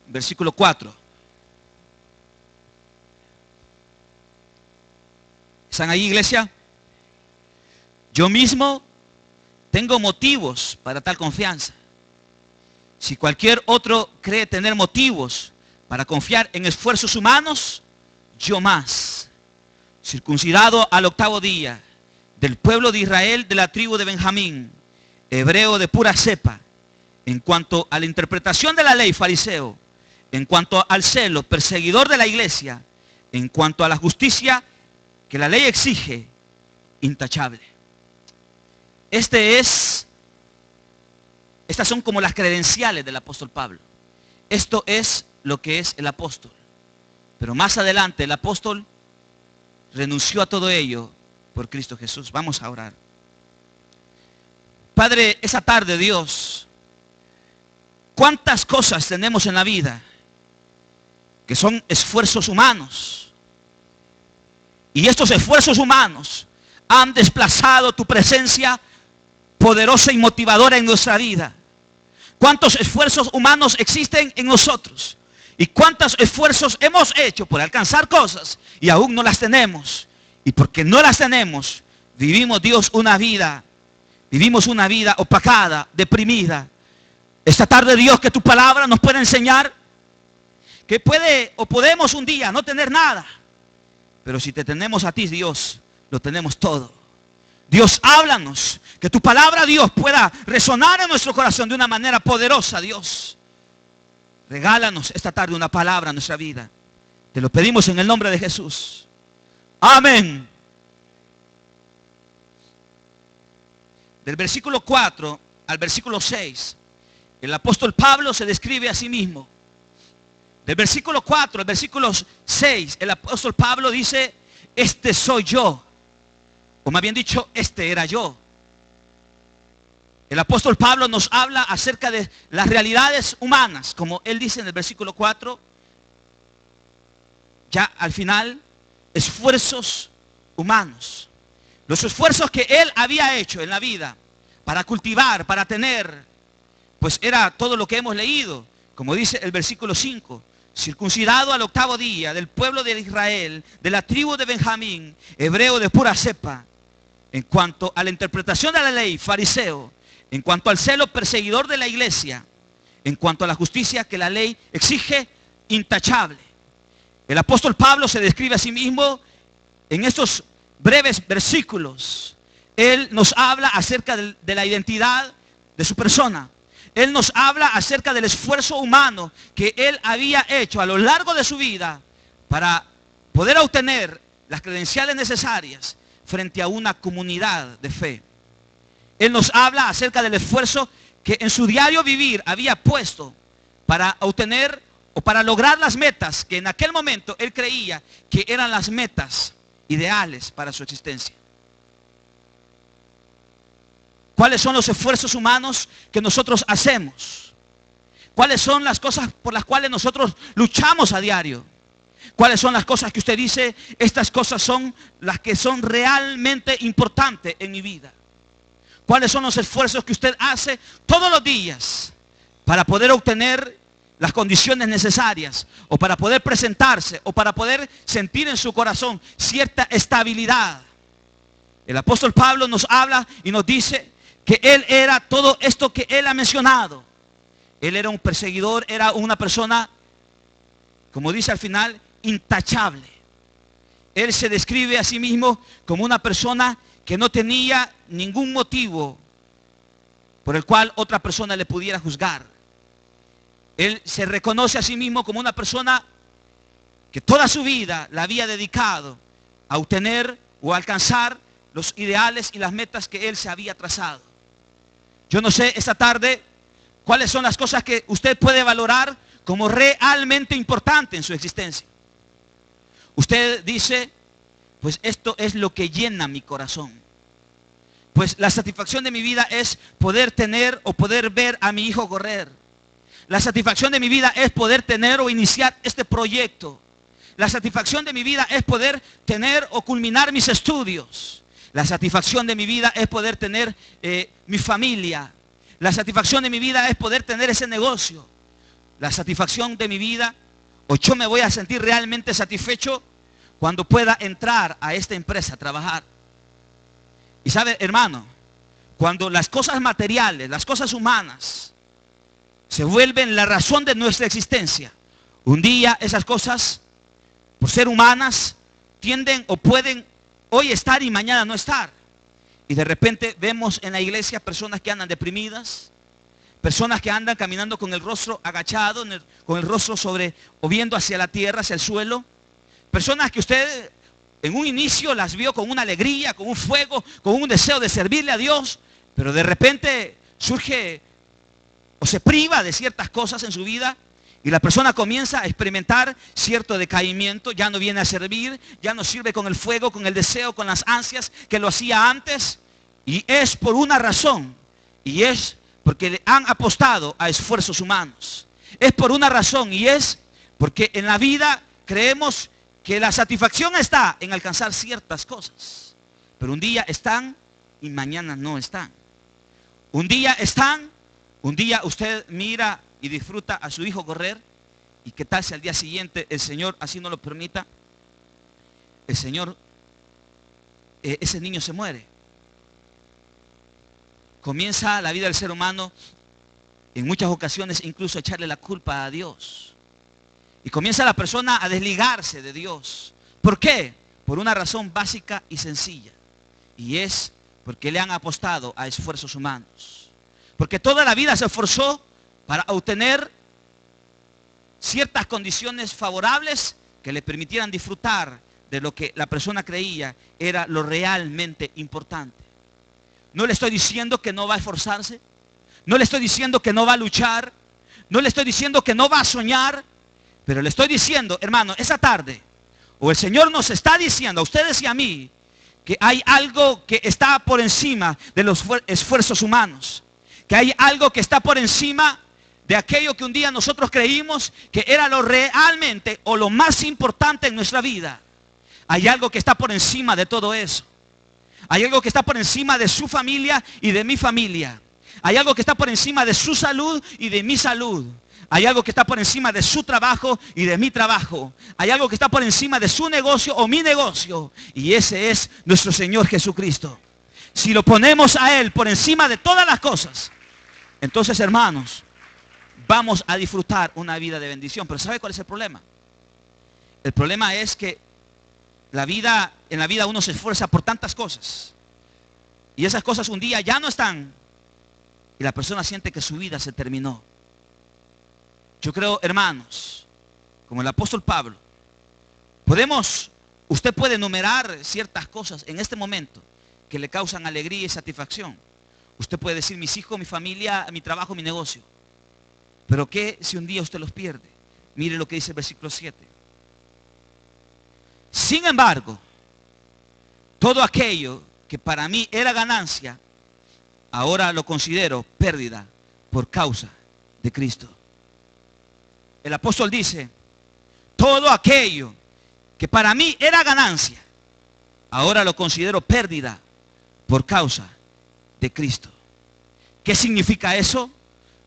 versículo 4. ¿Están ahí, iglesia? Yo mismo tengo motivos para tal confianza. Si cualquier otro cree tener motivos para confiar en esfuerzos humanos, yo más. Circuncidado al 8º día, del pueblo de Israel, de la tribu de Benjamín, hebreo de pura cepa, en cuanto a la interpretación de la ley, fariseo, en cuanto al celo, perseguidor de la iglesia, en cuanto a la justicia que la ley exige, intachable. Estas son como las credenciales del apóstol Pablo. Esto es lo que es el apóstol. Pero más adelante el apóstol renunció a todo ello por Cristo Jesús. Vamos a orar. Padre, esa tarde, Dios, ¿cuántas cosas tenemos en la vida que son esfuerzos humanos? Y estos esfuerzos humanos han desplazado tu presencia poderosa y motivadora en nuestra vida. ¿Cuántos esfuerzos humanos existen en nosotros? ¿Y cuántos esfuerzos hemos hecho por alcanzar cosas y aún no las tenemos? Y porque no las tenemos, vivimos, Dios, una vida opacada, deprimida. Esta tarde, Dios, que tu palabra nos pueda enseñar que podemos un día no tener nada, pero si te tenemos a ti, Dios, lo tenemos todo. Dios, háblanos, que tu palabra, Dios, pueda resonar en nuestro corazón de una manera poderosa, Dios. Regálanos esta tarde una palabra a nuestra vida. Te lo pedimos en el nombre de Jesús. Amén. Del versículo 4 al versículo 6, el apóstol Pablo se describe a sí mismo. Del versículo 4 al versículo 6, el apóstol Pablo dice: este soy yo. O más bien dicho, este era yo. El apóstol Pablo nos habla acerca de las realidades humanas, como él dice en el versículo 4. Ya al final, esfuerzos humanos. Los esfuerzos que él había hecho en la vida para cultivar, para tener, pues era todo lo que hemos leído. Como dice el versículo 5. Circuncidado al 8º día, del pueblo de Israel, de la tribu de Benjamín, hebreo de pura cepa, en cuanto a la interpretación de la ley, fariseo, en cuanto al celo, perseguidor de la iglesia, en cuanto a la justicia que la ley exige, intachable. El apóstol Pablo se describe a sí mismo en estos breves versículos. Él nos habla acerca de la identidad de su persona. Él nos habla acerca del esfuerzo humano que él había hecho a lo largo de su vida para poder obtener las credenciales necesarias frente a una comunidad de fe. Él nos habla acerca del esfuerzo que en su diario vivir había puesto para obtener o para lograr las metas que en aquel momento él creía que eran las metas ideales para su existencia. ¿Cuáles son los esfuerzos humanos que nosotros hacemos? ¿Cuáles son las cosas por las cuales nosotros luchamos a diario? ¿Cuáles son las cosas que usted dice, estas cosas son las que son realmente importantes en mi vida? ¿Cuáles son los esfuerzos que usted hace todos los días para poder obtener las condiciones necesarias, o para poder presentarse, o para poder sentir en su corazón cierta estabilidad? El apóstol Pablo nos habla y nos dice que él era todo esto que él ha mencionado. Él era un perseguidor, era una persona, como dice al final, intachable. Él se describe a sí mismo como una persona que no tenía ningún motivo por el cual otra persona le pudiera juzgar. Él se reconoce a sí mismo como una persona que toda su vida la había dedicado a obtener o a alcanzar los ideales y las metas que él se había trazado. Yo no sé esta tarde cuáles son las cosas que usted puede valorar como realmente importantes en su existencia. Usted dice, pues esto es lo que llena mi corazón. Pues la satisfacción de mi vida es poder tener o poder ver a mi hijo correr. La satisfacción de mi vida es poder tener o iniciar este proyecto. La satisfacción de mi vida es poder tener o culminar mis estudios. La satisfacción de mi vida es poder tener mi familia. La satisfacción de mi vida es poder tener ese negocio. la satisfacción de mi vida, o yo me voy a sentir realmente satisfecho cuando pueda entrar a esta empresa a trabajar. Y sabe, hermano, cuando las cosas materiales, las cosas humanas se vuelven la razón de nuestra existencia, un día esas cosas, por ser humanas, tienden o pueden hoy estar y mañana no estar. Y de repente vemos en la iglesia personas que andan deprimidas, personas que andan caminando con el rostro agachado, con el rostro o viendo hacia la tierra, hacia el suelo. Personas que usted en un inicio las vio con una alegría, con un fuego, con un deseo de servirle a Dios, pero de repente surge o se priva de ciertas cosas en su vida y la persona comienza a experimentar cierto decaimiento, ya no viene a servir, ya no sirve con el fuego, con el deseo, con las ansias que lo hacía antes. Y es por una razón, y es porque le han apostado a esfuerzos humanos. Es por una razón, y es porque en la vida creemos que la satisfacción está en alcanzar ciertas cosas. Pero un día están y mañana no están. Un día están, un día usted mira y disfruta a su hijo correr, y qué tal si al día siguiente el Señor así no lo permita, el Señor, ese niño se muere. Comienza la vida del ser humano en muchas ocasiones incluso a echarle la culpa a Dios. Y comienza la persona a desligarse de Dios. ¿Por qué? Por una razón básica y sencilla. Y es porque le han apostado a esfuerzos humanos. Porque toda la vida se esforzó para obtener ciertas condiciones favorables que le permitieran disfrutar de lo que la persona creía era lo realmente importante. No le estoy diciendo que no va a esforzarse, no le estoy diciendo que no va a luchar, no le estoy diciendo que no va a soñar, pero le estoy diciendo, hermano, esa tarde, o el Señor nos está diciendo a ustedes y a mí, que hay algo que está por encima de los esfuerzos humanos, que hay algo que está por encima de aquello que un día nosotros creímos que era lo realmente o lo más importante en nuestra vida. Hay algo que está por encima de todo eso. Hay algo que está por encima de su familia y de mi familia. Hay algo que está por encima de su salud y de mi salud. Hay algo que está por encima de su trabajo y de mi trabajo. Hay algo que está por encima de su negocio o mi negocio. Y ese es nuestro Señor Jesucristo. Si lo ponemos a Él por encima de todas las cosas, entonces, hermanos, vamos a disfrutar una vida de bendición. Pero ¿sabe cuál es el problema? El problema es que en la vida uno se esfuerza por tantas cosas. Y esas cosas un día ya no están. Y la persona siente que su vida se terminó. Yo creo, hermanos, como el apóstol Pablo, usted puede enumerar ciertas cosas en este momento que le causan alegría y satisfacción. Usted puede decir mis hijos, mi familia, mi trabajo, mi negocio. Pero ¿qué si un día usted los pierde? Mire lo que dice el versículo 7. Sin embargo, todo aquello que para mí era ganancia, ahora lo considero pérdida por causa de Cristo. El apóstol dice, todo aquello que para mí era ganancia, ahora lo considero pérdida por causa de Cristo. ¿Qué significa eso?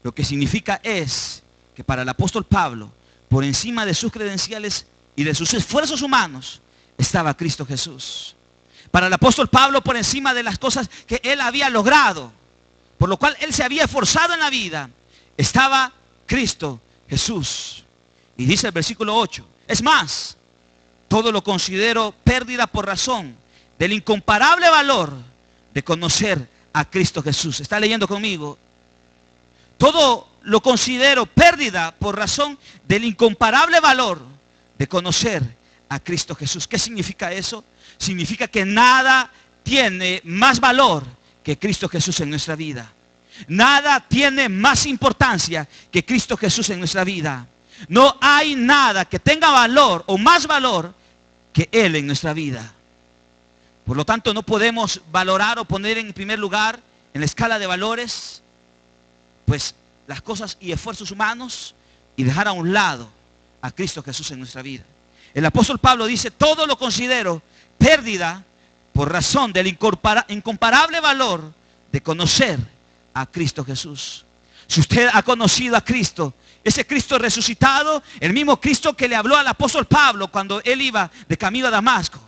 Lo que significa es que para el apóstol Pablo, por encima de sus credenciales y de sus esfuerzos humanos, estaba Cristo Jesús. Para el apóstol Pablo, por encima de las cosas que él había logrado, por lo cual él se había esforzado en la vida, estaba Cristo Jesús. Y dice el versículo 8, es más, todo lo considero pérdida por razón del incomparable valor de conocer a Cristo Jesús. ¿Está leyendo conmigo? Todo lo considero pérdida por razón del incomparable valor de conocer a Cristo Jesús. ¿Qué significa eso? Significa que nada tiene más valor que Cristo Jesús en nuestra vida. Nada tiene más importancia que Cristo Jesús en nuestra vida. No hay nada que tenga valor o más valor que Él en nuestra vida. Por lo tanto, no podemos valorar o poner en primer lugar en la escala de valores pues las cosas y esfuerzos humanos y dejar a un lado a Cristo Jesús en nuestra vida. El apóstol Pablo dice, todo lo considero pérdida por razón del incomparable valor de conocer a Cristo Jesús. Si usted ha conocido a Cristo ese Cristo resucitado, el mismo Cristo que le habló al apóstol Pablo cuando él iba de camino a Damasco.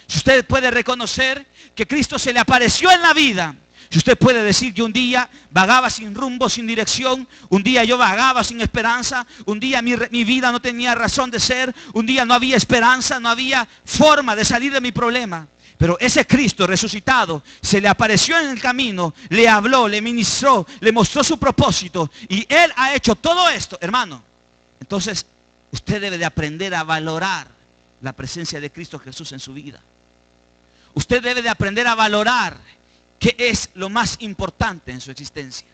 Si usted puede reconocer que Cristo se le apareció en la vida, si usted puede decir que un día vagaba sin rumbo, sin dirección, un día yo vagaba sin esperanza, un día mi vida no tenía razón de ser, un día no había esperanza, no había forma de salir de mi problema. Pero ese Cristo resucitado se le apareció en el camino, le habló, le ministró, le mostró su propósito. Y Él ha hecho todo esto, hermano. Entonces, usted debe de aprender a valorar la presencia de Cristo Jesús en su vida. Usted debe de aprender a valorar qué es lo más importante en su existencia.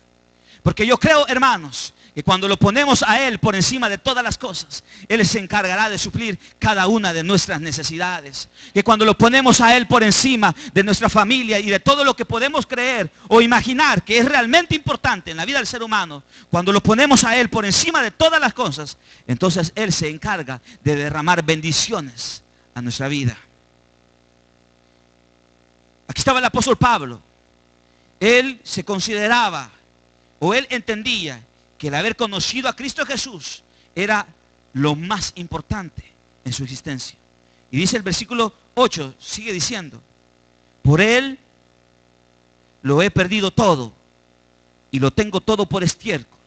Porque yo creo, hermanos, que cuando lo ponemos a Él por encima de todas las cosas, Él se encargará de suplir cada una de nuestras necesidades. Que cuando lo ponemos a Él por encima de nuestra familia y de todo lo que podemos creer o imaginar que es realmente importante en la vida del ser humano, cuando lo ponemos a Él por encima de todas las cosas, entonces Él se encarga de derramar bendiciones a nuestra vida. Aquí estaba el apóstol Pablo. Él se consideraba, o él entendía, que el haber conocido a Cristo Jesús era lo más importante en su existencia. Y dice el versículo 8, sigue diciendo: por Él lo he perdido todo y lo tengo todo por estiércol,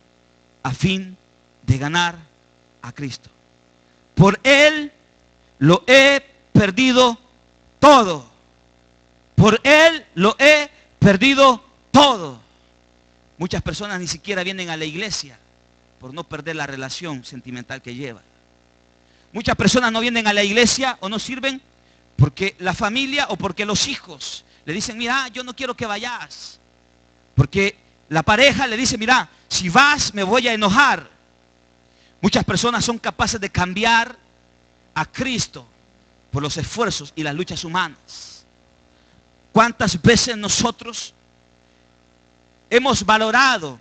a fin de ganar a Cristo. Por Él lo he perdido todo. Por Él lo he perdido todo. Muchas personas ni siquiera vienen a la iglesia por no perder la relación sentimental que llevan. Muchas personas no vienen a la iglesia o no sirven porque la familia o porque los hijos le dicen: mira, yo no quiero que vayas. Porque la pareja le dice: mira, si vas me voy a enojar. Muchas personas son capaces de cambiar a Cristo por los esfuerzos y las luchas humanas. ¿Cuántas veces nosotros hemos valorado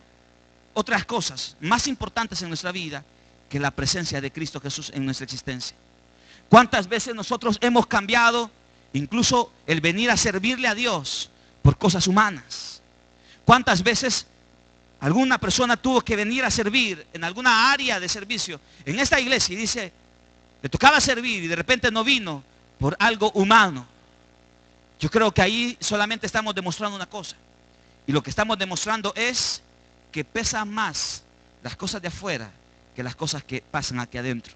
otras cosas más importantes en nuestra vida que la presencia de Cristo Jesús en nuestra existencia? ¿Cuántas veces nosotros hemos cambiado incluso el venir a servirle a Dios por cosas humanas? ¿Cuántas veces alguna persona tuvo que venir a servir en alguna área de servicio en esta iglesia y dice, le tocaba servir y de repente no vino por algo humano? Yo creo que ahí solamente estamos demostrando una cosa. Y lo que estamos demostrando es que pesan más las cosas de afuera que las cosas que pasan aquí adentro.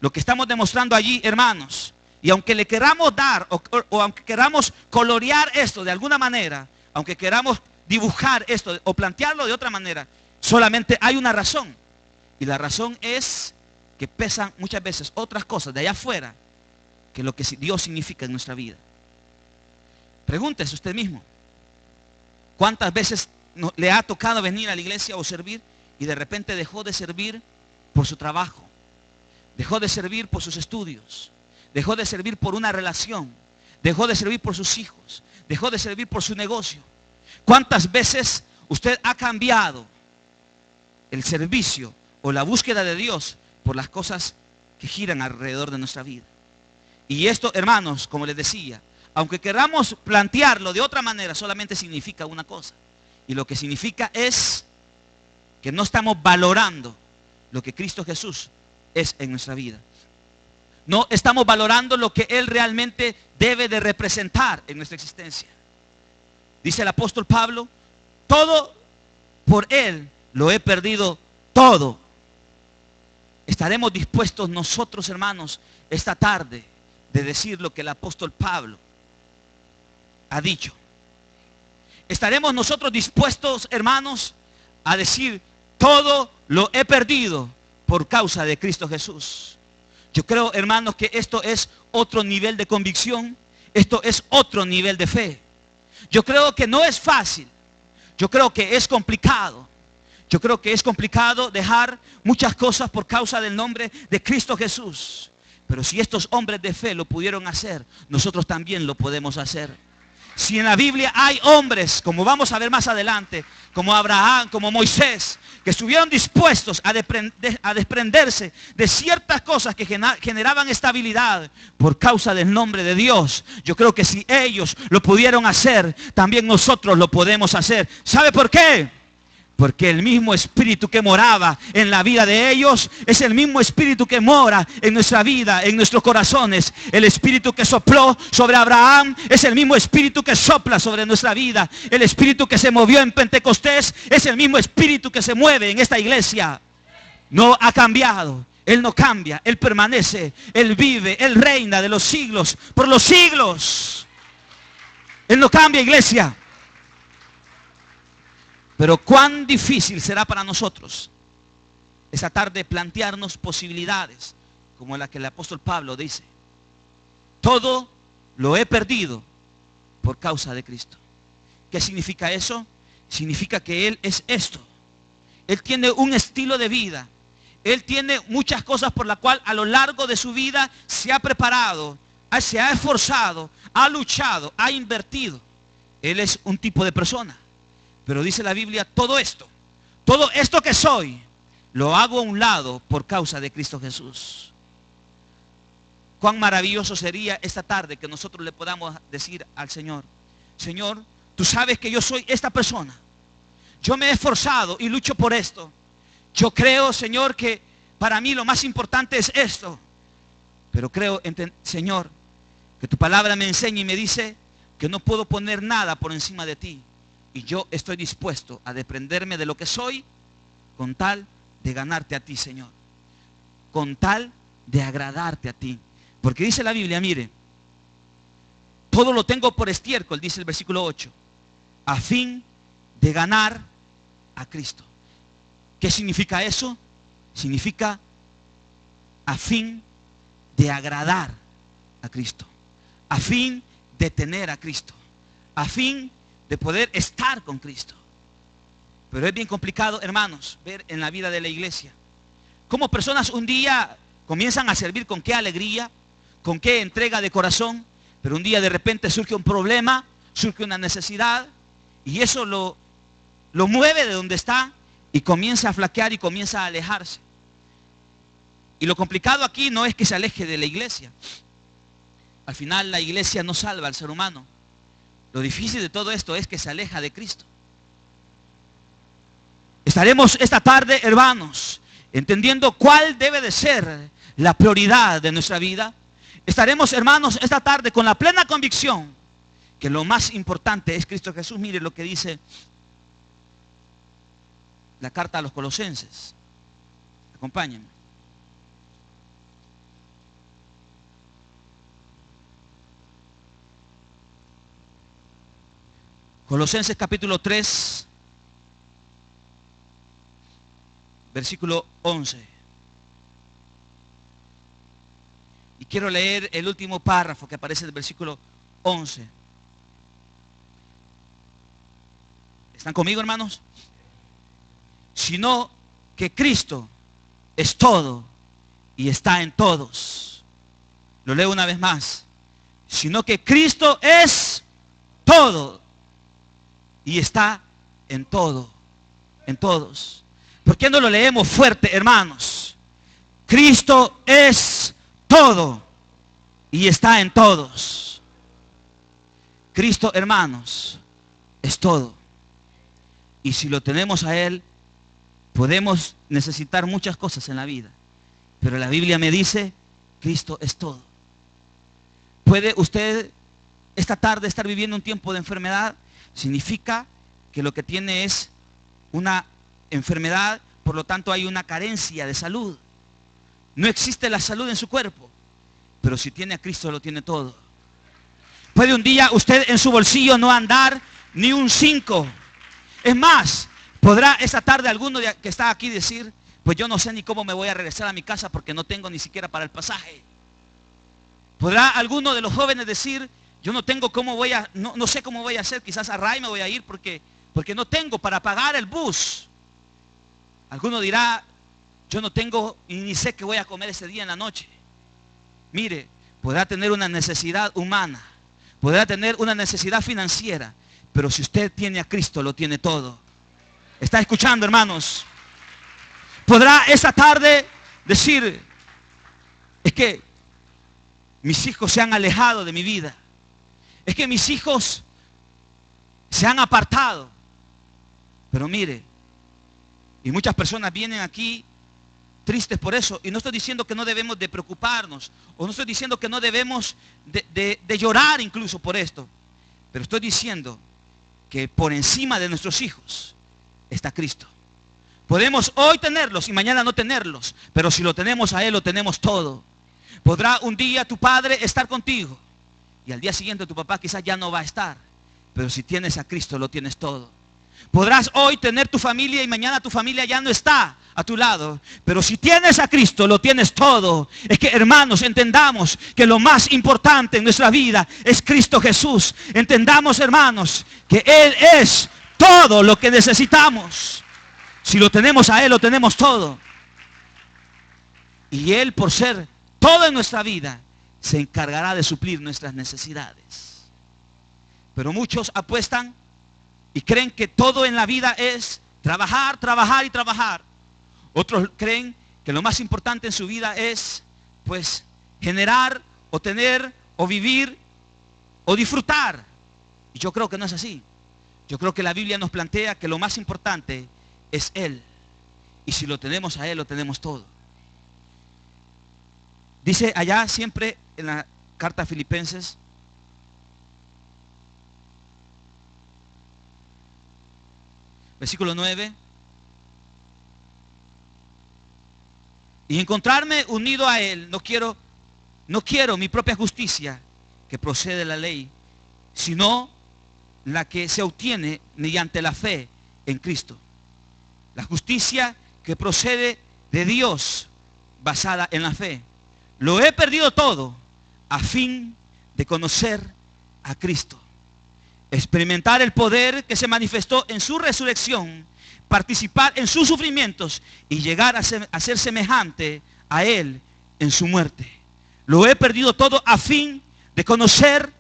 Lo que estamos demostrando allí, hermanos, y aunque le queramos dar o aunque queramos colorear esto de alguna manera, aunque queramos dibujar esto o plantearlo de otra manera, solamente hay una razón. Y la razón es que pesan muchas veces otras cosas de allá afuera que lo que Dios significa en nuestra vida. Pregúntese usted mismo, ¿cuántas veces le ha tocado venir a la iglesia o servir y de repente dejó de servir por su trabajo? Dejó de servir por sus estudios, dejó de servir por una relación, dejó de servir por sus hijos, dejó de servir por su negocio. ¿Cuántas veces usted ha cambiado el servicio o la búsqueda de Dios por las cosas que giran alrededor de nuestra vida? Y esto, hermanos, como les decía, aunque queramos plantearlo de otra manera, solamente significa una cosa. Y lo que significa es que no estamos valorando lo que Cristo Jesús es en nuestra vida. No estamos valorando lo que Él realmente debe de representar en nuestra existencia. Dice el apóstol Pablo: todo por Él lo he perdido todo. ¿Estaremos dispuestos nosotros, hermanos, esta tarde de decir lo que el apóstol Pablo ha dicho? ¿Estaremos nosotros dispuestos, hermanos, a decir: todo lo he perdido por causa de Cristo Jesús? Yo creo, hermanos, que esto es otro nivel de convicción. Esto es otro nivel de fe. Yo creo que no es fácil. Yo creo que es complicado. Yo creo que es complicado dejar muchas cosas por causa del nombre de Cristo Jesús. Pero si estos hombres de fe lo pudieron hacer, nosotros también lo podemos hacer. Si en la Biblia hay hombres, como vamos a ver más adelante, como Abraham, como Moisés, que estuvieron dispuestos a desprenderse de ciertas cosas que generaban estabilidad por causa del nombre de Dios, yo creo que si ellos lo pudieron hacer, también nosotros lo podemos hacer. ¿Sabe por qué? Porque el mismo espíritu que moraba en la vida de ellos es el mismo espíritu que mora en nuestra vida, en nuestros corazones. El espíritu que sopló sobre Abraham es el mismo espíritu que sopla sobre nuestra vida. El espíritu que se movió en Pentecostés es el mismo espíritu que se mueve en esta iglesia. No ha cambiado. Él no cambia. Él permanece. Él vive. Él reina de los siglos por los siglos. Él no cambia, iglesia. Pero cuán difícil será para nosotros esa tarde plantearnos posibilidades como la que el apóstol Pablo dice: todo lo he perdido por causa de Cristo. ¿Qué significa eso? Significa que Él es esto. Él tiene un estilo de vida. Él tiene muchas cosas por las cuales a lo largo de su vida se ha preparado, se ha esforzado, ha luchado, ha invertido. Él es un tipo de persona. Pero dice la Biblia, todo esto que soy, lo hago a un lado por causa de Cristo Jesús. Cuán maravilloso sería esta tarde que nosotros le podamos decir al Señor: Señor, tú sabes que yo soy esta persona. Yo me he esforzado y lucho por esto. Yo creo, Señor, que para mí lo más importante es esto. Pero creo, Señor, que tu palabra me enseña y me dice que no puedo poner nada por encima de ti. Y yo estoy dispuesto a desprenderme de lo que soy con tal de ganarte a ti, Señor. Con tal de agradarte a ti. Porque dice la Biblia, mire, todo lo tengo por estiércol, dice el versículo 8, a fin de ganar a Cristo. ¿Qué significa eso? Significa a fin de agradar a Cristo. A fin de tener a Cristo. A fin de poder estar con Cristo. Pero es bien complicado, hermanos, ver en la vida de la iglesia cómo personas un día comienzan a servir con qué alegría, con qué entrega de corazón, pero un día de repente surge un problema, surge una necesidad, y eso lo mueve de donde está y comienza a flaquear y comienza a alejarse. Y lo complicado aquí no es que se aleje de la iglesia. Al final la iglesia no salva al ser humano. Lo difícil de todo esto es que se aleja de Cristo. Estaremos esta tarde, hermanos, entendiendo cuál debe de ser la prioridad de nuestra vida. Estaremos, hermanos, esta tarde con la plena convicción que lo más importante es Cristo Jesús. Mire lo que dice la carta a los Colosenses. Acompáñenme. Colosenses capítulo 3, versículo 11. Y quiero leer el último párrafo que aparece en el versículo 11. ¿Están conmigo, hermanos? Sino que Cristo es todo y está en todos. Lo leo una vez más. Sino que Cristo es todo y está en todo, en todos. ¿Por qué no lo leemos fuerte, hermanos? Cristo es todo y está en todos. Cristo, hermanos, es todo. Y si lo tenemos a Él, podemos necesitar muchas cosas en la vida. Pero la Biblia me dice, Cristo es todo. ¿Puede usted esta tarde estar viviendo un tiempo de enfermedad? Significa que lo que tiene es una enfermedad, por lo tanto hay una carencia de salud. No existe la salud en su cuerpo, pero si tiene a Cristo lo tiene todo. Puede un día usted en su bolsillo no andar ni un 5. Es más, podrá esta tarde alguno que está aquí decir, pues yo no sé ni cómo me voy a regresar a mi casa porque no tengo ni siquiera para el pasaje. Podrá alguno de los jóvenes decir, yo no tengo cómo no sé cómo voy a hacer, quizás a Ray me voy a ir porque no tengo para pagar el bus. Alguno dirá, yo no tengo y ni sé qué voy a comer ese día en la noche. Mire, podrá tener una necesidad humana, podrá tener una necesidad financiera, pero si usted tiene a Cristo, lo tiene todo. ¿Está escuchando, hermanos? Podrá esa tarde decir, es que mis hijos se han alejado de mi vida. Es que mis hijos se han apartado. Pero mire, Y muchas personas vienen aquí tristes por eso. Y no estoy diciendo que no debemos de preocuparnos, o no estoy diciendo que no debemos de llorar incluso por esto. Pero estoy diciendo que por encima de nuestros hijos está Cristo. Podemos hoy tenerlos y mañana no tenerlos, pero si lo tenemos a Él, lo tenemos todo. Podrá un día tu padre estar contigo y al día siguiente tu papá quizás ya no va a estar, pero si tienes a Cristo, lo tienes todo. Podrás hoy tener tu familia y mañana tu familia ya no está a tu lado, pero si tienes a Cristo, lo tienes todo. Es que, hermanos, entendamos que lo más importante en nuestra vida es Cristo Jesús. Entendamos, hermanos, que Él es todo lo que necesitamos. Si lo tenemos a Él, lo tenemos todo. Y Él, por ser todo en nuestra vida, se encargará de suplir nuestras necesidades. Pero muchos apuestan y creen que todo en la vida es trabajar, trabajar y trabajar. Otros creen que lo más importante en su vida es, pues, generar o tener o vivir o disfrutar. Y yo creo que no es así. Yo creo que la Biblia nos plantea que lo más importante es Él. Y si lo tenemos a Él, lo tenemos todo. Dice allá siempre en la carta a Filipenses, versículo 9. Y encontrarme unido a Él, no quiero mi propia justicia que procede de la ley, sino la que se obtiene mediante la fe en Cristo. La justicia que procede de Dios basada en la fe. Lo he perdido todo a fin de conocer a Cristo. Experimentar el poder que se manifestó en su resurrección, participar en sus sufrimientos y llegar a ser semejante a Él en su muerte. Lo he perdido todo a fin de conocer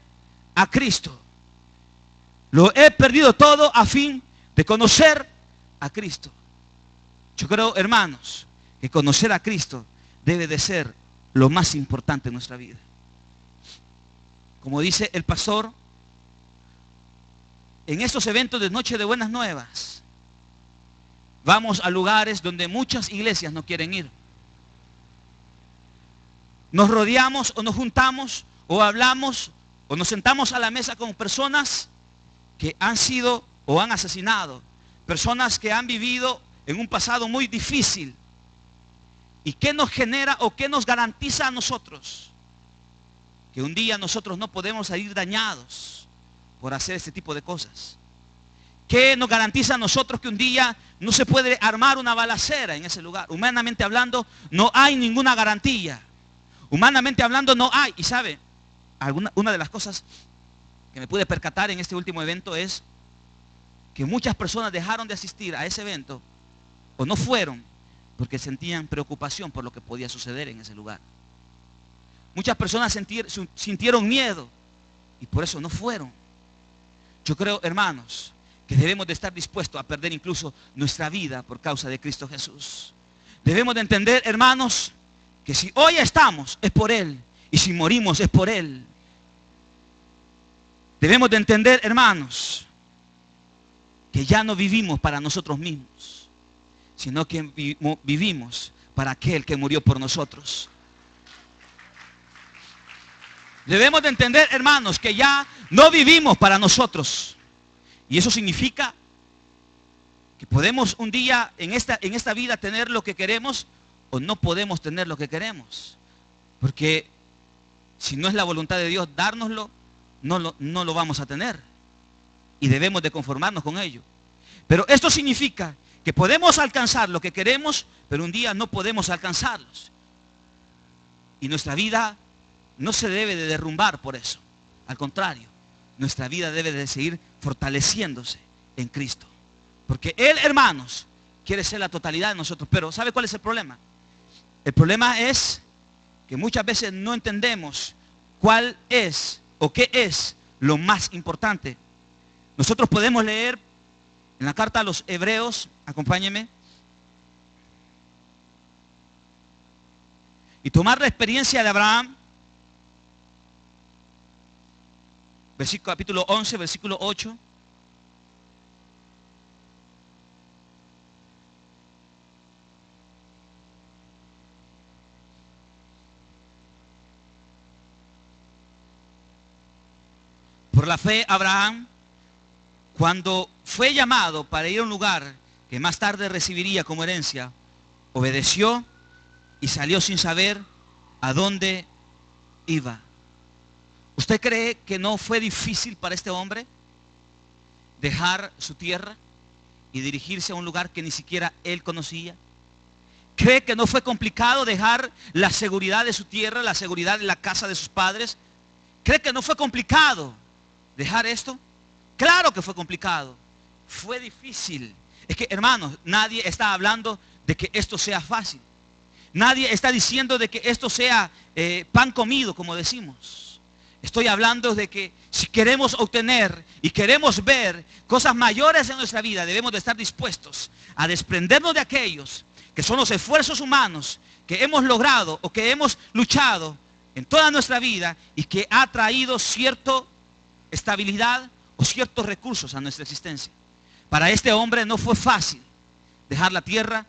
a Cristo. Lo he perdido todo a fin de conocer a Cristo. Yo creo, hermanos, que conocer a Cristo debe de ser lo más importante en nuestra vida. Como dice el pastor, en estos eventos de Noche de Buenas Nuevas, vamos a lugares donde muchas iglesias no quieren ir. Nos rodeamos o nos juntamos o hablamos o nos sentamos a la mesa con personas que han sido o han asesinado. Personas que han vivido en un pasado muy difícil. ¿Y qué nos genera o qué nos garantiza a nosotros? Que un día nosotros no podemos salir dañados por hacer este tipo de cosas. ¿Qué nos garantiza a nosotros que un día no se puede armar una balacera en ese lugar? Humanamente hablando, no hay ninguna garantía. Humanamente hablando, no hay. Y sabe, una de las cosas que me pude percatar en este último evento es que muchas personas dejaron de asistir a ese evento o no fueron porque sentían preocupación por lo que podía suceder en ese lugar. Muchas personas sintieron miedo y por eso no fueron. Yo creo, hermanos, que debemos de estar dispuestos a perder incluso nuestra vida por causa de Cristo Jesús. Debemos de entender, hermanos, que si hoy estamos es por Él y si morimos es por Él. Debemos de entender, hermanos, que ya no vivimos para nosotros mismos, sino que vivimos para aquel que murió por nosotros. Debemos de entender, hermanos, que ya no vivimos para nosotros. Y eso significa que podemos un día en esta vida tener lo que queremos o no podemos tener lo que queremos. Porque si no es la voluntad de Dios dárnoslo, no lo vamos a tener. Y debemos de conformarnos con ello. Pero esto significa que podemos alcanzar lo que queremos, pero un día no podemos alcanzarlos. Y nuestra vida no se debe de derrumbar por eso. Al contrario, nuestra vida debe de seguir fortaleciéndose en Cristo. Porque Él, hermanos, quiere ser la totalidad de nosotros. Pero ¿sabe cuál es el problema? El problema es que muchas veces no entendemos cuál es o qué es lo más importante. Nosotros podemos leer en la carta a los Hebreos, acompáñenme, y tomar la experiencia de Abraham, capítulo 11, versículo 8. Por la fe, Abraham, cuando fue llamado para ir a un lugar que más tarde recibiría como herencia, obedeció y salió sin saber a dónde iba. ¿Usted cree que no fue difícil para este hombre dejar su tierra y dirigirse a un lugar que ni siquiera él conocía? ¿Cree que no fue complicado dejar la seguridad de su tierra, la seguridad de la casa de sus padres? ¿Cree que no fue complicado dejar esto? Claro que fue complicado, fue difícil. Es que, hermanos, nadie está hablando de que esto sea fácil. Nadie está diciendo de que esto sea pan comido, como decimos. Estoy hablando de que si queremos obtener y queremos ver cosas mayores en nuestra vida, debemos de estar dispuestos a desprendernos de aquellos que son los esfuerzos humanos que hemos logrado o que hemos luchado en toda nuestra vida y que ha traído cierta estabilidad o ciertos recursos a nuestra existencia. Para este hombre no fue fácil dejar la tierra,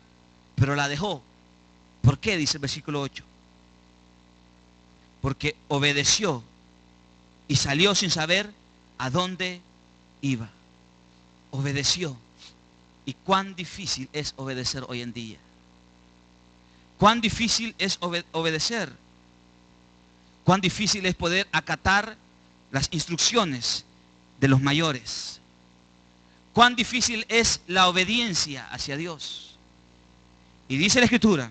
pero la dejó. ¿Por qué? Dice el versículo 8. Porque obedeció y salió sin saber a dónde iba. Obedeció. ¿Y cuán difícil es obedecer hoy en día? ¿Cuán difícil es obedecer? ¿Cuán difícil es poder acatar las instrucciones de los mayores? ¿Cuán difícil es la obediencia hacia Dios? Y dice la Escritura,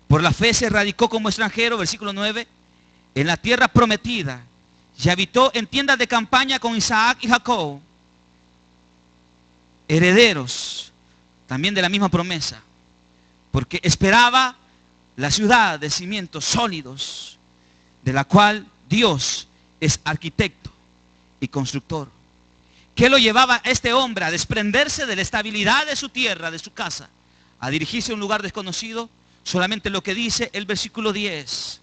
por la fe se radicó como extranjero, versículo 9, en la tierra prometida, y habitó en tiendas de campaña con Isaac y Jacob, herederos también de la misma promesa, porque esperaba la ciudad de cimientos sólidos, de la cual Dios es arquitecto y constructor. ¿Qué lo llevaba a este hombre a desprenderse de la estabilidad de su tierra, de su casa, a dirigirse a un lugar desconocido? Solamente lo que dice el versículo 10,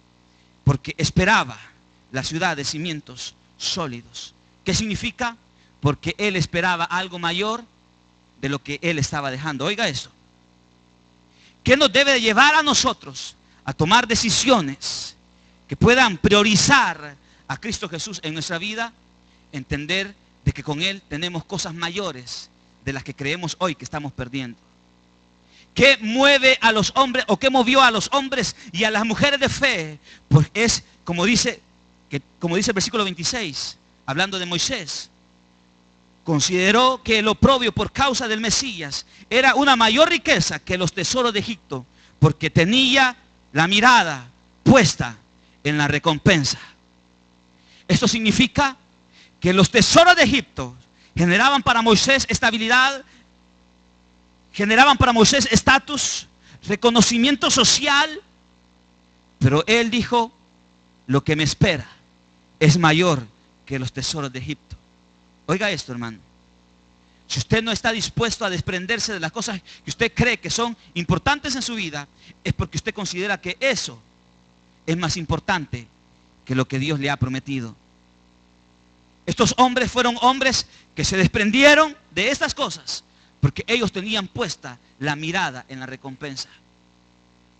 porque esperaba la ciudad de cimientos sólidos. ¿Qué significa? Porque él esperaba algo mayor de lo que él estaba dejando. Oiga eso. ¿Qué nos debe de llevar a nosotros a tomar decisiones que puedan priorizar a Cristo Jesús en nuestra vida? Entender de que con Él tenemos cosas mayores de las que creemos hoy que estamos perdiendo. ¿Qué mueve a los hombres o qué movió a los hombres y a las mujeres de fe? Pues es como dice el versículo 26, hablando de Moisés. Consideró que el oprobio por causa del Mesías era una mayor riqueza que los tesoros de Egipto, porque tenía la mirada puesta en la recompensa. Esto significa que los tesoros de Egipto generaban para Moisés estabilidad, generaban para Moisés estatus, reconocimiento social, pero él dijo, lo que me espera es mayor que los tesoros de Egipto. Oiga esto, hermano. Si usted no está dispuesto a desprenderse de las cosas que usted cree que son importantes en su vida, es porque usted considera que eso es más importante que lo que Dios le ha prometido. Estos hombres fueron hombres que se desprendieron de estas cosas porque ellos tenían puesta la mirada en la recompensa.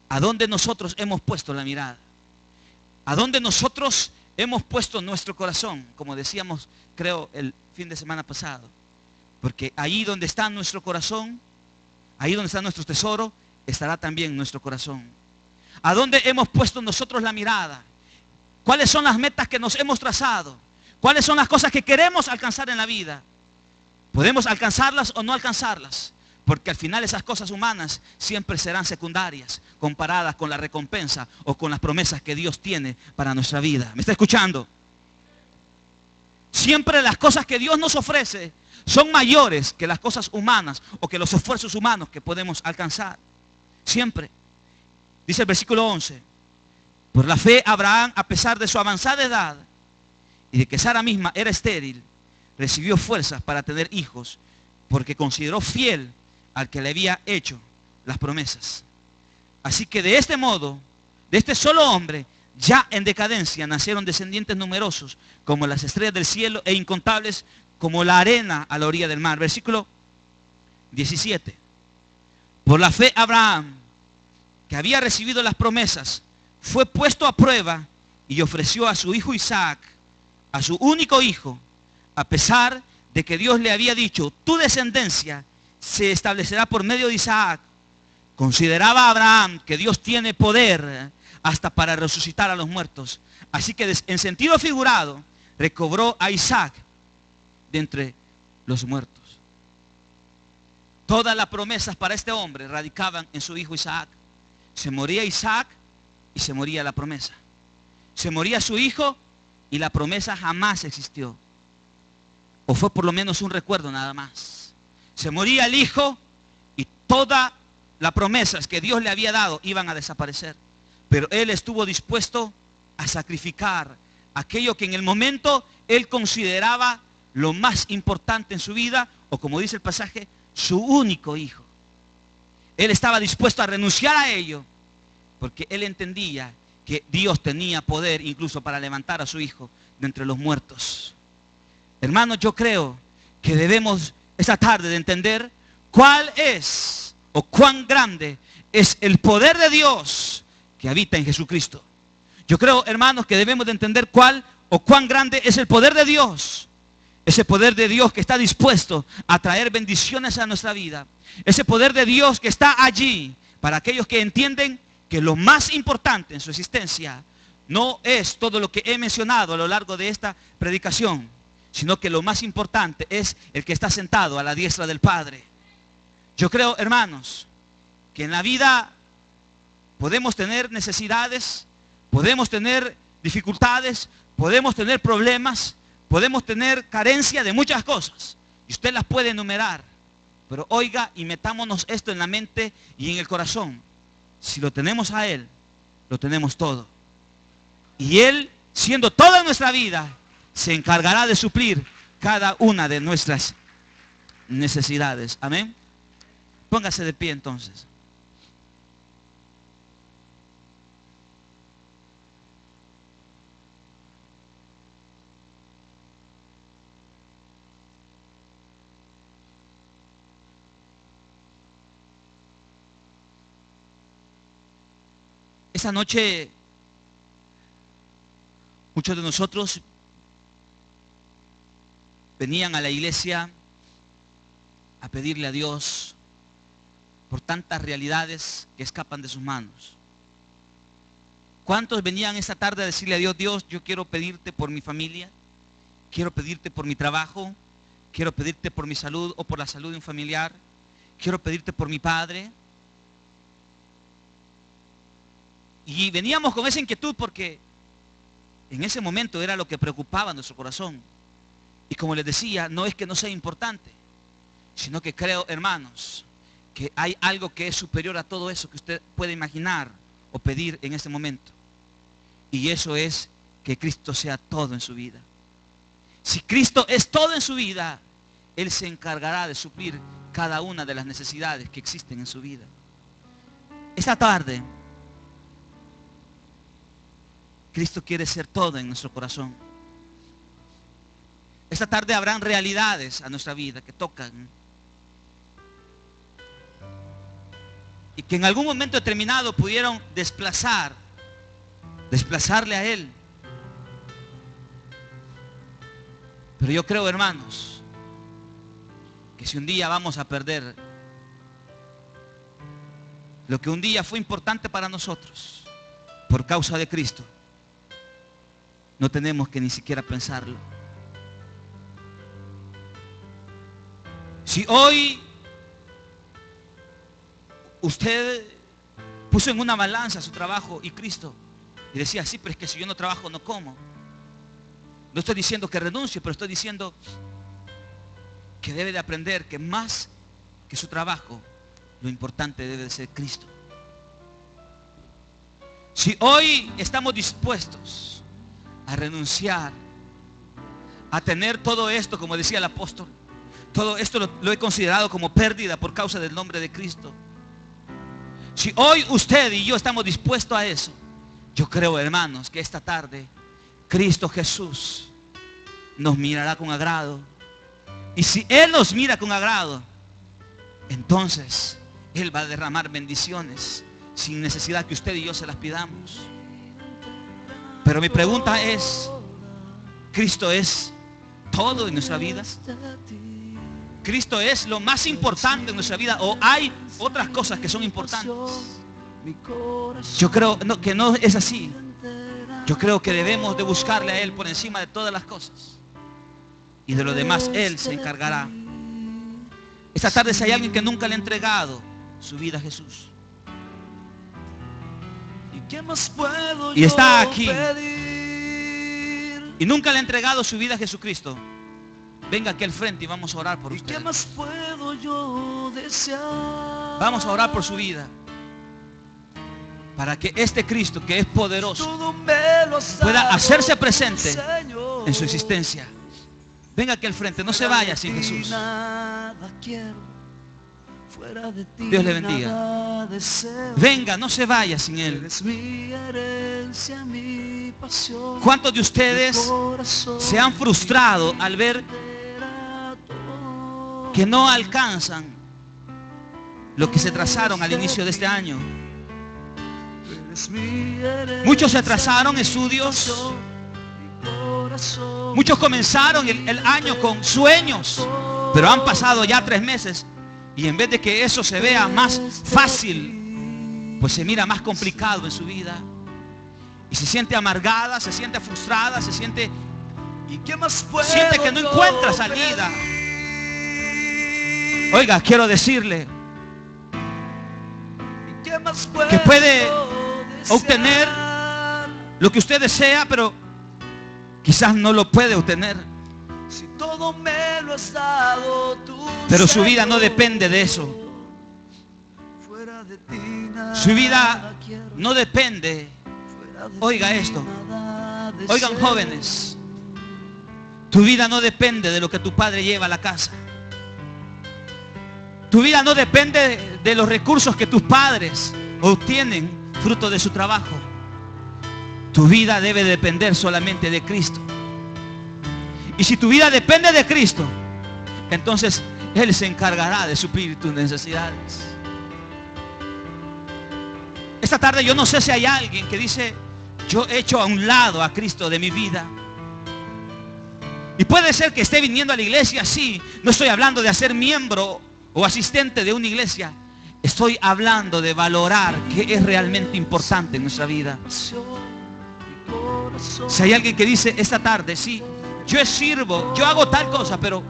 ¿A dónde nosotros hemos puesto la mirada? ¿A dónde nosotros hemos puesto nuestro corazón? Como decíamos, creo, el fin de semana pasado. Porque ahí donde está nuestro corazón, ahí donde está nuestro tesoro, estará también nuestro corazón. ¿A dónde hemos puesto nosotros la mirada? ¿Cuáles son las metas que nos hemos trazado? ¿Cuáles son las cosas que queremos alcanzar en la vida? ¿Podemos alcanzarlas o no alcanzarlas? Porque al final esas cosas humanas siempre serán secundarias comparadas con la recompensa o con las promesas que Dios tiene para nuestra vida. ¿Me está escuchando? Siempre las cosas que Dios nos ofrece son mayores que las cosas humanas o que los esfuerzos humanos que podemos alcanzar. Siempre. Dice el versículo 11. Por la fe Abraham, a pesar de su avanzada edad y de que Sara misma era estéril, recibió fuerzas para tener hijos, porque consideró fiel al que le había hecho las promesas. Así que de este modo, de este solo hombre, ya en decadencia, nacieron descendientes numerosos como las estrellas del cielo e incontables como la arena a la orilla del mar. Versículo 17. Por la fe Abraham, que había recibido las promesas, fue puesto a prueba y ofreció a su hijo Isaac, a su único hijo, a pesar de que Dios le había dicho, tu descendencia se establecerá por medio de Isaac, consideraba Abraham que Dios tiene poder hasta para resucitar a los muertos. Así que en sentido figurado, recobró a Isaac de entre los muertos. Todas las promesas para este hombre radicaban en su hijo Isaac. Se moría Isaac y se moría la promesa. Se moría su hijo y la promesa jamás existió. O fue por lo menos un recuerdo nada más. Se moría el hijo y todas las promesas que Dios le había dado iban a desaparecer. Pero él estuvo dispuesto a sacrificar aquello que en el momento él consideraba lo más importante en su vida, o como dice el pasaje, su único hijo. Él estaba dispuesto a renunciar a ello, porque él entendía que Dios tenía poder incluso para levantar a su hijo de entre los muertos. Hermanos, yo creo que debemos esta tarde de entender cuál es o cuán grande es el poder de Dios que habita en Jesucristo. Yo creo, hermanos, que debemos de entender cuál o cuán grande es el poder de Dios. Ese poder de Dios que está dispuesto a traer bendiciones a nuestra vida. Ese poder de Dios que está allí para aquellos que entienden que lo más importante en su existencia no es todo lo que he mencionado a lo largo de esta predicación, sino que lo más importante es el que está sentado a la diestra del Padre. Yo creo, hermanos, que en la vida podemos tener necesidades, podemos tener dificultades, podemos tener problemas, podemos tener carencia de muchas cosas. Y usted las puede enumerar. Pero oiga y metámonos esto en la mente y en el corazón. Si lo tenemos a Él, lo tenemos todo. Y Él, siendo toda nuestra vida, se encargará de suplir cada una de nuestras necesidades. Amén. Póngase de pie entonces. Esa noche, muchos de nosotros venían a la iglesia a pedirle a Dios por tantas realidades que escapan de sus manos. ¿Cuántos venían esta tarde a decirle a Dios, Dios, yo quiero pedirte por mi familia, quiero pedirte por mi trabajo, quiero pedirte por mi salud o por la salud de un familiar, quiero pedirte por mi padre? Y veníamos con esa inquietud porque en ese momento era lo que preocupaba nuestro corazón. Y como les decía, no es que no sea importante, sino que creo, hermanos, que hay algo que es superior a todo eso que usted puede imaginar o pedir en este momento. Y eso es que Cristo sea todo en su vida. Si Cristo es todo en su vida, Él se encargará de suplir cada una de las necesidades que existen en su vida. Esta tarde, Cristo quiere ser todo en nuestro corazón. Esta tarde habrán realidades a nuestra vida que tocan y que en algún momento determinado pudieron desplazarle a Él. Pero yo creo, hermanos, que si un día vamos a perder lo que un día fue importante para nosotros por causa de Cristo, no tenemos que ni siquiera pensarlo. Si hoy usted puso en una balanza su trabajo y Cristo y decía, sí, pero es que si yo no trabajo no como. No estoy diciendo que renuncie, pero estoy diciendo que debe de aprender que más que su trabajo, lo importante debe de ser Cristo. Si hoy estamos dispuestos a renunciar, a tener todo esto, como decía el apóstol, todo esto lo he considerado como pérdida por causa del nombre de Cristo. Si hoy usted y yo estamos dispuestos a eso, yo creo, hermanos, que esta tarde Cristo Jesús nos mirará con agrado. Y si Él nos mira con agrado, entonces Él va a derramar bendiciones sin necesidad que usted y yo se las pidamos. Pero mi pregunta es, ¿Cristo es todo en nuestra vida? ¿Cristo es lo más importante en nuestra vida o hay otras cosas que son importantes? Yo creo que no es así. Yo creo que debemos de buscarle a Él por encima de todas las cosas. Y de lo demás Él se encargará. Esta tarde, si hay alguien que nunca le ha entregado su vida a Jesús y está aquí y nunca le ha entregado su vida a Jesucristo, venga aquí al frente y vamos a orar por usted. Vamos a orar por su vida, para que este Cristo, que es poderoso, pueda hacerse presente en su existencia. Venga aquí al frente, no se vaya sin Jesús. Dios le bendiga. Venga, no se vaya sin Él. ¿Cuántos de ustedes se han frustrado al ver que no alcanzan lo que se trazaron al inicio de este año? Muchos se trazaron estudios. Muchos comenzaron el año con sueños, pero han pasado ya 3 meses y en vez de que eso se vea más fácil, pues se mira más complicado en su vida y se siente amargada, se siente frustrada, se siente que no encuentra salida. Oiga, quiero decirle que puede obtener lo que usted desea, pero quizás no lo puede obtener. Pero su vida no depende de eso. Su vida no depende. Oiga esto. Oigan, jóvenes. Tu vida no depende de lo que tu padre lleva a la casa. Tu vida no depende de los recursos que tus padres obtienen fruto de su trabajo. Tu vida debe depender solamente de Cristo. Y si tu vida depende de Cristo, entonces Él se encargará de suplir tus necesidades. Esta tarde yo no sé si hay alguien que dice: yo he hecho a un lado a Cristo de mi vida. Y puede ser que esté viniendo a la iglesia, sí. No estoy hablando de ser miembro o asistente de una iglesia. Estoy hablando de valorar qué es realmente importante en nuestra vida. Si hay alguien que dice esta tarde: sí, yo sirvo, yo hago tal cosa, pero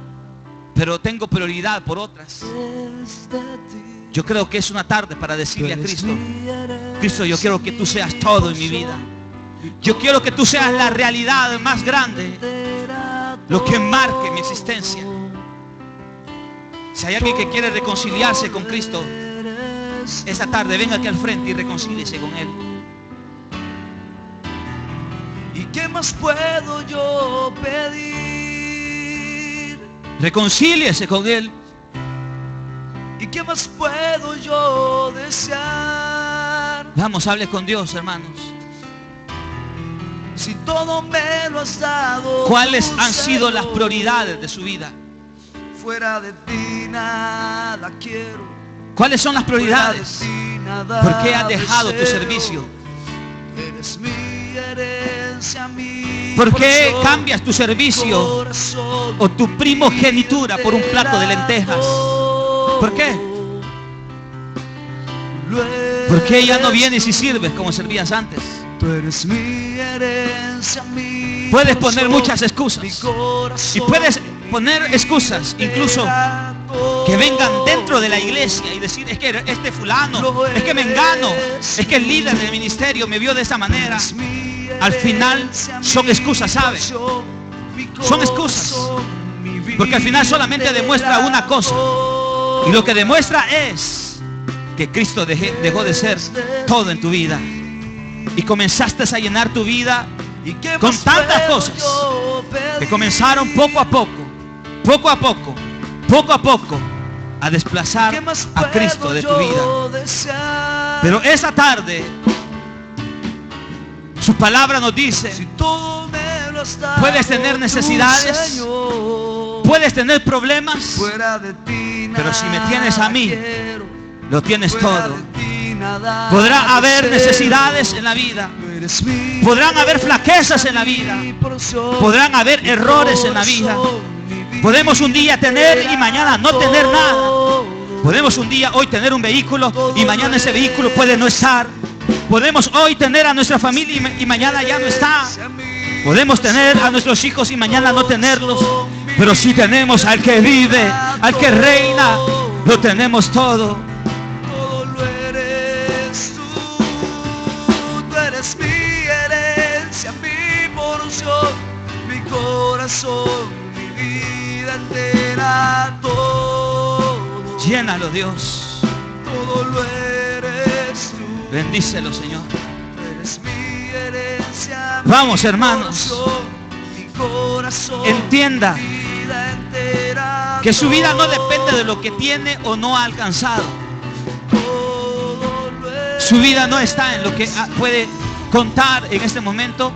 tengo prioridad por otras. Yo creo que es una tarde para decirle a Cristo: Cristo, yo quiero que tú seas todo en mi vida. Yo quiero que tú seas la realidad más grande, lo que marque mi existencia. Si hay alguien que quiere reconciliarse con Cristo, esta tarde venga aquí al frente y reconcíliese con Él. ¿Y qué más puedo yo pedir? Reconcíliese con Él. ¿Y qué más puedo yo desear? Vamos, hable con Dios, hermanos. Si todo me lo has dado. ¿Cuáles han sido las prioridades de su vida? Fuera de ti nada quiero. ¿Cuáles son las prioridades? ¿Por qué has dejado tu servicio? Eres mi herencia, mi ¿Por qué porción, cambias tu servicio corazón, o tu primogenitura por un plato de lentejas? ¿Por qué? ¿Por qué ya no vienes y sirves como servías antes? Tú eres mi herencia, mi Puedes porción, poner muchas excusas. mi corazón, Y puedes poner excusas incluso que vengan dentro de la iglesia y decir: es que este fulano, es que mengano, es que el líder del ministerio me vio de esta manera. Al final son excusas, ¿sabes? Son excusas. Porque al final solamente demuestra una cosa. Y lo que demuestra es que Cristo dejó de ser todo en tu vida. Y comenzaste a llenar tu vida con tantas cosas que comenzaron poco a poco a desplazar a Cristo de tu vida. Pero esa tarde su palabra nos dice: puedes tener necesidades, puedes tener problemas, pero si me tienes a mí, lo tienes todo. nada. Podrá haber necesidades en la vida. Podrán haber flaquezas en la vida. Podrán haber errores en la vida. Podemos un día tener y mañana no tener nada. Podemos un día hoy tener un vehículo y mañana ese vehículo puede no estar. Podemos hoy tener a nuestra familia y mañana ya no está. Podemos tener a nuestros hijos y mañana no tenerlos. Pero si tenemos al que vive, al que reina, lo tenemos todo. Todo lo eres tú eres mi herencia, mi porción, mi corazón, mi vida entera, todo. Llénalo, Dios. Todo lo eres tú. Bendícelo, Señor. Eres mi herencia. Vamos, mi hermanos. porción, mi corazón, Entienda mi vida entera, que su vida no depende de lo que tiene o no ha alcanzado. todo lo eres. Su vida no está en lo que puede contar en este momento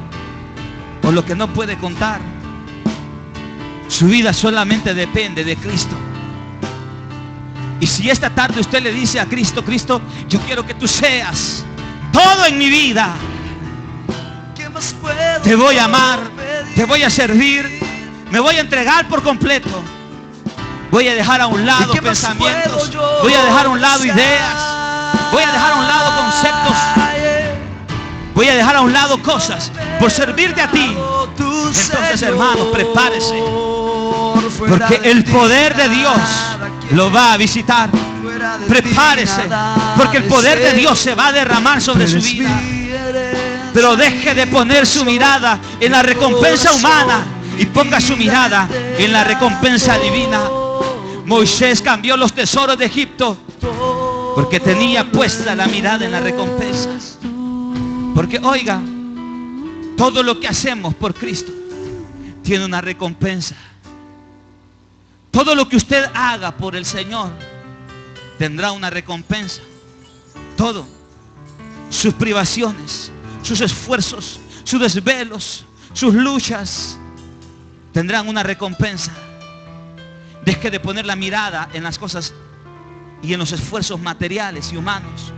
o lo que no puede contar. Su vida solamente depende de Cristo. Y si esta tarde usted le dice a Cristo, Cristo, yo quiero que tú seas todo en mi vida. ¿Qué más puedo Te voy a amar, pedir? te voy a servir, me voy a entregar por completo. Voy a dejar a un lado ¿Y qué más pensamientos, puedo yo voy a dejar a un lado hacer? ideas, voy a dejar a un lado conceptos, voy a dejar a un lado cosas por servirte a ti. Entonces, hermanos, prepárese, porque el poder de Dios lo va a visitar. Prepárese, porque el poder de Dios se va a derramar sobre su vida. Pero deje de poner su mirada en la recompensa humana y ponga su mirada en la recompensa divina. Moisés cambió los tesoros de Egipto porque tenía puesta la mirada en la recompensa. Porque oiga, todo lo que hacemos por Cristo tiene una recompensa. Todo lo que usted haga por el Señor tendrá una recompensa. Todo. Sus privaciones, sus esfuerzos, sus desvelos, sus luchas tendrán una recompensa. Deje de poner la mirada en las cosas y en los esfuerzos materiales y humanos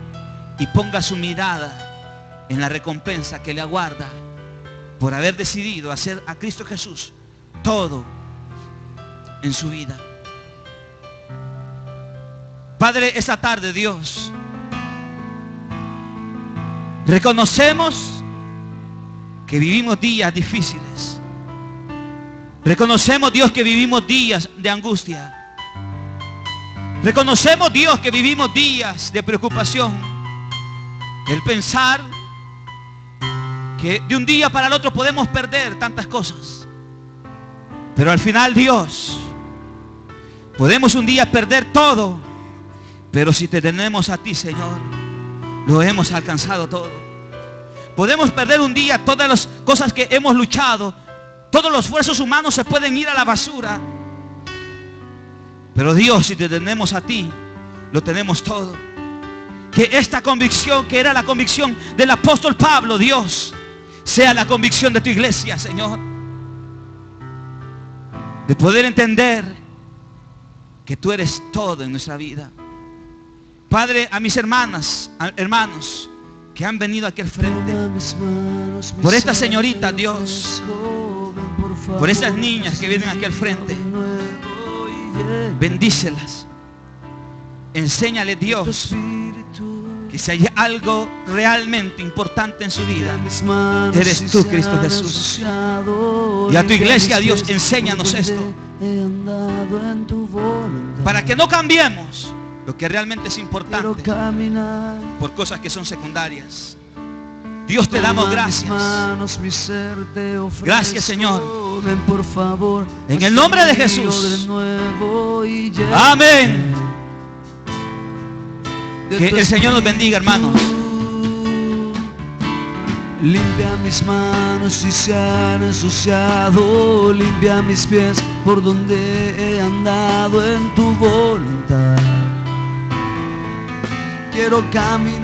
y ponga su mirada en la recompensa que le aguarda por haber decidido hacer a Cristo Jesús todo en su vida. Padre, esta tarde, Dios, reconocemos que vivimos días difíciles. Reconocemos, Dios, que vivimos días de angustia. Reconocemos, Dios, que vivimos días de preocupación. El pensar que de un día para el otro podemos perder tantas cosas. Pero al final, Dios, podemos un día perder todo, pero si te tenemos a ti, Señor, lo hemos alcanzado todo. Podemos perder un día todas las cosas que hemos luchado. Todos los esfuerzos humanos se pueden ir a la basura. Pero Dios, si te tenemos a ti, lo tenemos todo. Que esta convicción, que era la convicción del apóstol Pablo, Dios, sea la convicción de tu iglesia, Señor. De poder entender que tú eres todo en nuestra vida. Padre, a mis hermanos que han venido aquí al frente, por esta señorita, Dios, por estas niñas que vienen aquí al frente, bendícelas. Enséñale, Dios, que si hay algo realmente importante en su vida, eres tú, Cristo Jesús. Y a tu iglesia, Dios, enséñanos esto, para que no cambiemos lo que realmente es importante por cosas que son secundarias. Dios, te damos gracias. Gracias, Señor. En el nombre de Jesús. Amén. Que el Señor nos bendiga, hermanos. Limpia mis manos si se han ensuciado, limpia mis pies por donde he andado en tu voluntad. Quiero caminar